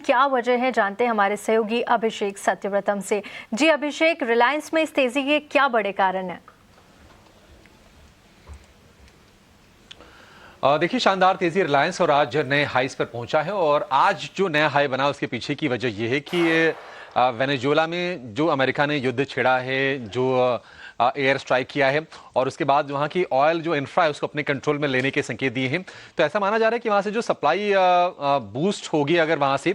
क्या वजह है, जानते हैं हमारे सहयोगी अभिषेक सत्यव्रतम से। जी अभिषेक, रिलायंस में इस तेजी के क्या बड़े कारण हैं? देखिए, शानदार तेजी रिलायंस और आज नए हाईस पर पहुंचा है। और आज जो नया हाई बना उसके पीछे की वजह यह है कि वेनेजुएला में जो अमेरिका ने युद्ध छेड़ा है, जो एयर स्ट्राइक किया है और उसके बाद वहाँ की ऑयल जो इंफ्रा है उसको अपने कंट्रोल में लेने के संकेत दिए हैं। तो ऐसा माना जा रहा है कि वहाँ से जो सप्लाई बूस्ट होगी अगर वहाँ से,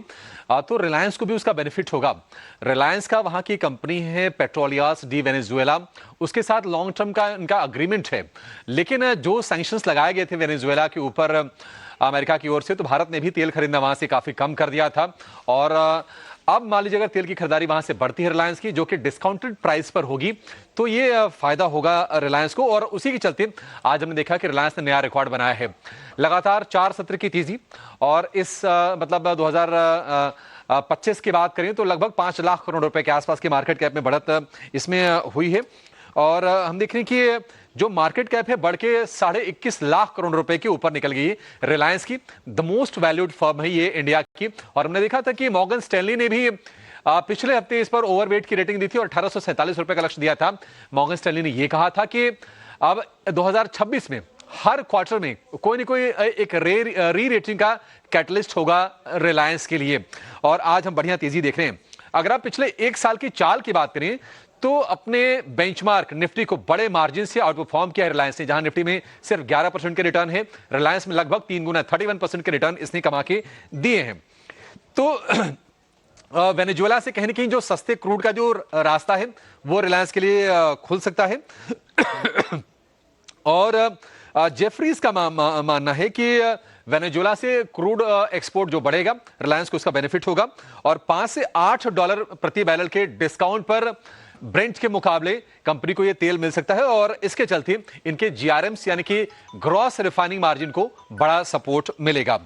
तो रिलायंस को भी उसका बेनिफिट होगा। रिलायंस का वहाँ की कंपनी है पेट्रोलियास डी वेनेजुएला, उसके साथ लॉन्ग टर्म का इनका अग्रीमेंट है। लेकिन जो सैंक्शंस लगाए गए थे वेनेजुएला के ऊपर अमेरिका की ओर से, तो भारत ने भी तेल खरीदना वहां से काफी कम कर दिया था। और अब मान लीजिए अगर तेल की खरीदारी वहां से बढ़ती है रिलायंस की, जो कि डिस्काउंटेड प्राइस पर होगी, तो ये फायदा होगा रिलायंस को। और उसी के चलते आज हमने देखा कि रिलायंस ने नया रिकॉर्ड बनाया है, लगातार 4 सत्र की तेजी। और इस मतलब 2025 की बात करें तो लगभग 5 लाख करोड़ रुपए के आसपास की मार्केट कैप में बढ़त इसमें हुई है। और हम देख रहे हैं कि जो मार्केट कैप है बढ़ के 21.5 लाख करोड़ रुपए के ऊपर निकल गई है रिलायंस की। द मोस्ट वैल्यूड फर्म है ये इंडिया की। और हमने देखा था कि मॉर्गन स्टैनली ने भी पिछले हफ्ते इस पर ओवरवेट की रेटिंग दी थी और 1847 रुपए का लक्ष्य दिया था। मॉर्गन स्टैनली ने यह कहा था कि अब 2026 में हर क्वार्टर में कोई ना कोई एक री रेटिंग का कैटलिस्ट होगा रिलायंस के लिए। और आज हम बढ़िया तेजी देख रहे हैं। अगर आप पिछले एक साल की चाल की बात करें तो अपने बेंचमार्क निफ्टी को बड़े मार्जिन से आउट परफॉर्म किया है रिलायंस ने। जहां निफ्टी में सिर्फ 11% के रिटर्न है, रिलायंस में लगभग 3 गुना 31% के रिटर्न इसने कमा के दिए हैं। तो वेनेजुएला से कहीं ना कहीं जो सस्ते क्रूड का जो रास्ता है वो रिलायंस के लिए खुल सकता है। और जेफरीज का मानना है कि वेनेजुएला से क्रूड एक्सपोर्ट जो बढ़ेगा रिलायंस को उसका बेनिफिट होगा। और $5 से $8 प्रति बैरल के डिस्काउंट पर ब्रेंट के मुकाबले कंपनी को यह तेल मिल सकता है। और इसके चलते इनके जीआरएम्स यानी कि ग्रॉस रिफाइनिंग मार्जिन को बड़ा सपोर्ट मिलेगा।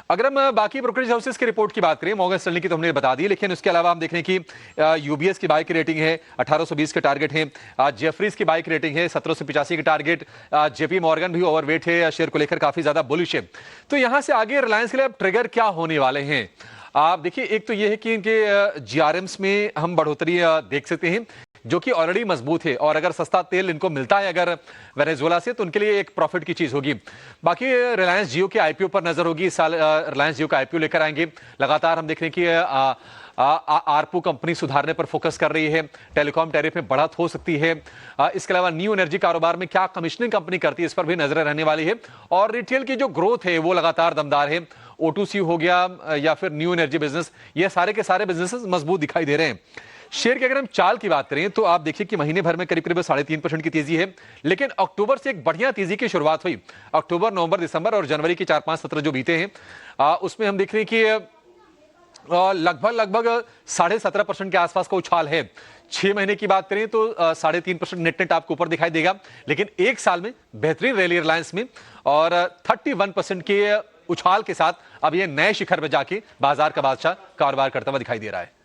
अगर हम बाकी ब्रोकरेज हाउसेस की रिपोर्ट की बात करें, मॉर्गन स्टैनली की तो हमने बता दी, लेकिन उसके अलावा हम देख रहे हैं कि यूबीएस की बाई की रेटिंग है 1820 के टारगेट है, जेफरीज की बाई की रेटिंग है 1785 के टारगेट, जेपी मॉर्गन भी ओवरवेट है, शेयर को लेकर काफी ज्यादा बुलिश है। तो यहां से आगे रिलायंस के लिए अब ट्रिगर क्या होने वाले हैं? आप देखिए, एक तो यह है कि इनके जीआरएम्स में हम बढ़ोतरी देख सकते हैं जो कि ऑलरेडी मजबूत है। और अगर सस्ता तेल इनको मिलता है अगर वेनेजुएला से, तो उनके लिए एक प्रॉफिट की चीज होगी। बाकी रिलायंस जियो के आईपीओ पर नजर होगी। इस साल रिलायंस जियो का आईपीओ लेकर आएंगे। लगातार हम देख रहे हैं कि आरपू कंपनी सुधारने पर फोकस कर रही है, टेलीकॉम टैरिफ में बढ़त हो सकती है। इसके अलावा न्यू एनर्जी कारोबार में क्या कमिश्निंग कंपनी करती है इस पर भी नजर रहने वाली है। और रिटेल की जो ग्रोथ है वो लगातार दमदार है। O2C हो गया या फिर न्यू एनर्जी बिजनेस, ये सारे के सारे बिजनेसेस मजबूत दिखाई दे रहे हैं। शेयर की अगर हम चाल की बात करें तो आप देखिए कि महीने भर में करीब करीब 3.5% की तेजी है। लेकिन अक्टूबर से एक बढ़िया तेजी की शुरुआत हुई। अक्टूबर, नवंबर, दिसंबर और जनवरी के 4-5 सत्र जो बीते हैं उसमें हम देख रहे हैं कि लगभग 17.5% के आसपास का उछाल है। 6 महीने की बात करें तो 3.5% नेट आपको ऊपर दिखाई देगा। लेकिन एक साल में बेहतरीन रैली रिलायंस में और 31% के उछाल के साथ अब ये नए शिखर पर जाके बाजार का बादशाह कारोबार करता हुआ दिखाई दे रहा है।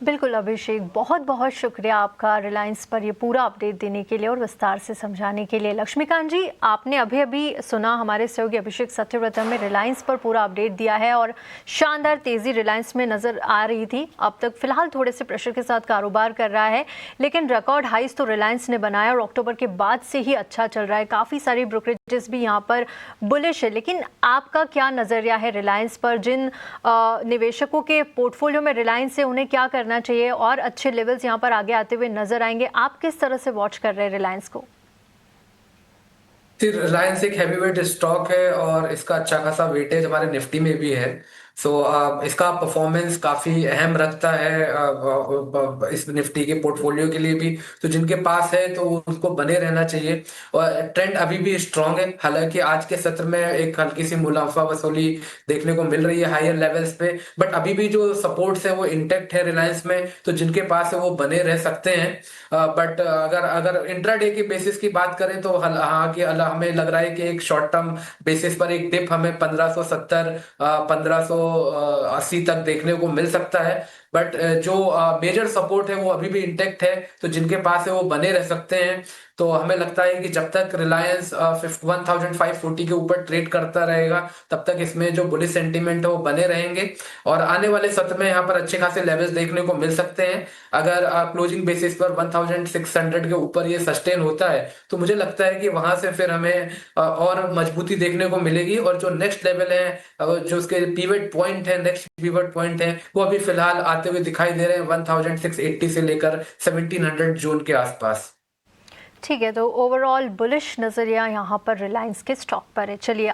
बिल्कुल अभिषेक, बहुत बहुत शुक्रिया आपका रिलायंस पर ये पूरा अपडेट देने के लिए और विस्तार से समझाने के लिए। लक्ष्मीकांत जी, आपने अभी अभी सुना हमारे सहयोगी अभिषेक सत्यव्रतम में रिलायंस पर पूरा अपडेट दिया है और शानदार तेज़ी रिलायंस में नज़र आ रही थी। अब तक फिलहाल थोड़े से प्रेशर के साथ कारोबार कर रहा है, लेकिन रिकॉर्ड हाइस तो रिलायंस ने बनाया और अक्टूबर के बाद से ही अच्छा चल रहा है। काफ़ी सारी ब्रोकरेजेस भी यहाँ पर बुलिश है। लेकिन आपका क्या नज़रिया है रिलायंस पर? जिन निवेशकों के पोर्टफोलियो में रिलायंस है उन्हें क्या करना चाहिए और अच्छे लेवल्स यहां पर आगे आते हुए नजर आएंगे? आप किस तरह से वॉच कर रहे हैं रिलायंस को? रिलायंस एक हैवीवेट स्टॉक है और इसका अच्छा खासा वेटेज हमारे निफ्टी में भी है। इसका परफॉर्मेंस काफी अहम रखता है इस निफ्टी के पोर्टफोलियो के लिए भी। तो जिनके पास है तो उनको बने रहना चाहिए। और ट्रेंड अभी भी स्ट्रांग है। हालांकि आज के सत्र में एक हल्की सी मुनाफा वसूली देखने को मिल रही है हायर लेवल्स पे, बट अभी भी जो सपोर्ट्स है वो इंटेक्ट है रिलायंस में। तो जिनके पास है वो बने रह सकते हैं। बट अगर अगर इंट्राडे के बेसिस की बात करें तो हाँ कि हमें लग रहा है कि एक शॉर्ट टर्म बेसिस पर एक डिप हमें 1570 1580 तक देखने को मिल सकता है। बट जो मेजर सपोर्ट है वो अभी भी इंटेक्ट है। तो जिनके पास है वो बने रह सकते हैं। तो हमें लगता है कि जब तक रिलायंस 1540 के ऊपर ट्रेड करता रहेगा तब तक इसमें जो बुलिश सेंटीमेंट है वो बने रहेंगे और आने वाले सत्र में यहाँ पर अच्छे खासे लेवल्स देखने को मिल सकते हैं। अगर क्लोजिंग बेसिस पर 1600 के ऊपर ये सस्टेन होता है तो मुझे लगता है कि वहां से फिर हमें और मजबूती देखने को मिलेगी और जो नेक्स्ट लेवल है जो उसके पीवट पॉइंट है, नेक्स्ट पीवट पॉइंट है वो अभी फिलहाल आते हुए दिखाई दे रहे हैं 1680 से लेकर 1700 जोन के आसपास। ठीक है, तो ओवरऑल बुलिश नज़रिया यहाँ पर रिलायंस के स्टॉक पर है। चलिए